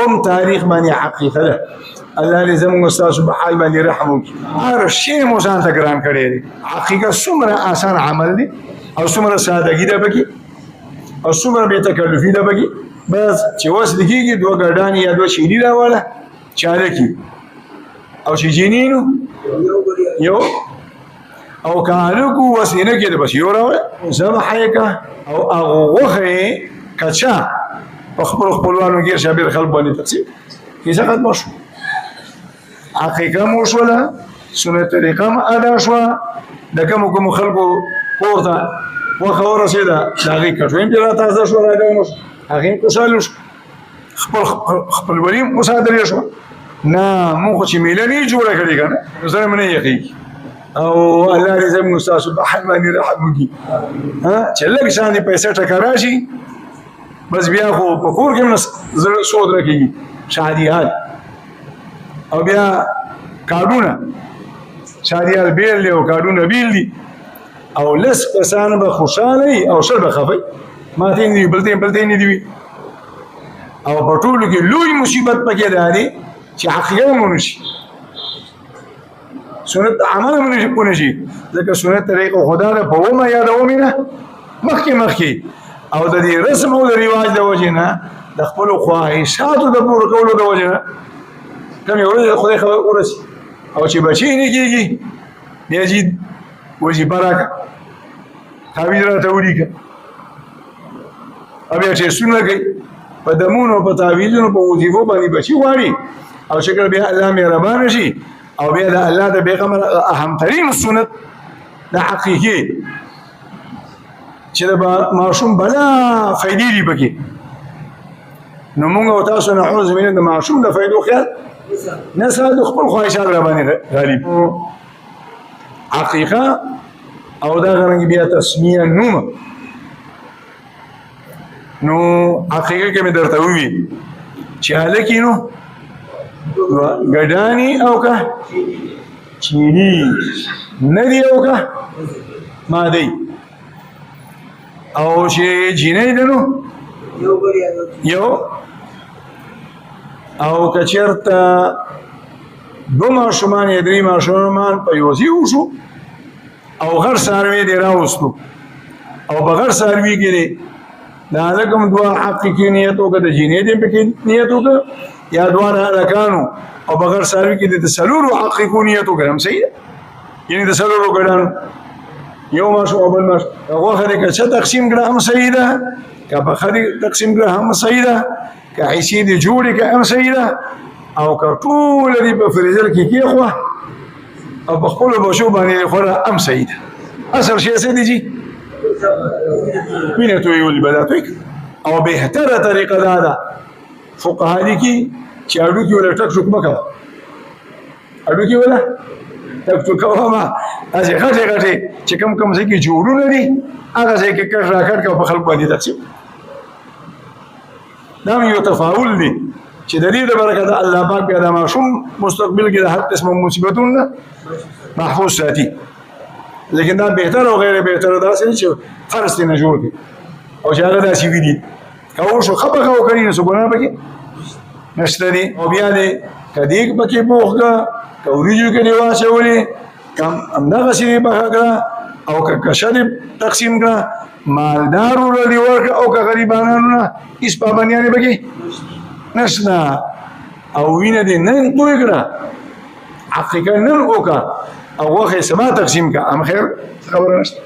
دوم تاریخ باندې عقیقه ده الله دې زموږ استاد په حال باندې رحم وکړي هر شی مو ځان ته ګران کړی دی عقیقه څومره آسان عمل دی او څومره سادګي ده پکې او څومره بې تکلفي ده پکې بس چې وس لکېږي دوه ګډانې یا دوه شیري راواله چاله کي او چې جینینو یو او که هلکو وس یې نه کېده بس یو راوله ذبح یې که او هغه غوښه یې کچا په خپلو خپلوانو کې شابیر خلک باندې تقسیم کیسه ختمه شو عقیقه مو شوله سنت طریقه م ادا شوه د کومو خلکو کور ته وښه ورسېده د هغې کټویم چې را تازه شوه راګرمه شو هغې هم خوشحاله شو خپلولي هم مصادرې شوه نه مونږ خو چې میله نه یې جوړه کړې که نه نو سره مې نه یقېږي او الله دې زموږ ستاسو په حال باندې رحم وکړي چې لږ شان دې پیسې ټکه راشي بس بیا خو په کور کې هم زړه سود راکېږي شادیات او بیا کارډونه شادیات بیل دی او کارډونه بیل دي او لس کسان به خوشحاله وي او شل به خفه ما ته نه دي بلته نه دي او په ټولو کې لوی مصیبت پکې دا دی چې عقیقه مو نشي سنت عمل مو نشي ځکه سنت طریقه خدا ده په ومه یادومې نه مخکې او د دې رسم او د رواج د وجې نه د خپلو خواهشاتو د پوره کولو د وجې نه کمې ورځې خدای خبر ورسي او چې بچی نه کېږي بیا چې وظیفه راکړه تعویض راته ولیکه او بیا ټسټونه کوي په دمونو په تعویضونو په وظیفو باندې بچي غواړي او شکر بیا الله مهربانه شي او بیا د الله د پیغمبر اهمترین سنت د حقیقي چې د ماشوم بلا فایدې دي پکې نو موږ او تاسو نعوذ بالله د ماشوم د فایدو خیال نه ساتو خپل خواهشات را باندې غالب عقیقه او دا غرنګ بیا تسمیه نوم نو عقیقه کې مې درته وویل چې هلکې نو ګډاني او که چیني نه دي او که مادی او چې جینۍ ده نو یو او که چېرته دو ماشومان یا درې ماشومان په یو ځای وشو او غر څاروی دې راوستو او په غر څاروي کې دی د هلک هم دوه حقیقي نیت وکړه د جینۍ دې پکې نیت وکړه یا دواړه هلکانو او په غر څاروي کې د څلورو حقیقو نیت وکړه هم صحیح ده یعنې د څلورو ګډانو یو ماشوم او بل ماشوم غوښه دې که څه تقسیم کړه هم صحیح ده که پخه دې تقسیم کړه هم صحیح ده که حصې دې جوړې کړه هم صحیح ده او که ټوله دې په فریزر کې کېښوه او په خپلو بچو باندې خوره هم صحیح ده اصل شی څه دی جي وینه تویول به دا توی او بهتره طریقه دا ده فقها لیکي چې هډوکي وله ټک ټوک مه کوه هډوکي وله ټک ټوک کوه مه داسې غټې غټې چې کوم ځای کې جوړونه دي هغه ځای کې کټ راکټ کوه په خلکو باندې تقسیم دا هم یو تفاول دی چې د دې د برکت الله پاک بیا د ماشوم مستقبل کې د هر قسم مصیبتونه محفوظ ساتي لیکن دا بهتر او غیر بهتر داسې چې فرض نه جوړ کړي او چې هغه داسې وي دي که وشو ښه پخه وکړي نو څه ګناه پکې نشته دي او بیا دې که دیګ پکې پوخ کړه که وریجو کې دې واچولې که همدغسې دې پخه کړه او که کشه دې تقسیم کړه مالدارو له دې ورکړه او که غریبانانو نه هېڅ پابندیانې پکې نشته او وینه دې نن توی کړه عقیقه نن وکړه او غوښه یې سبا تقسیم کړه هم خیر خبره نشته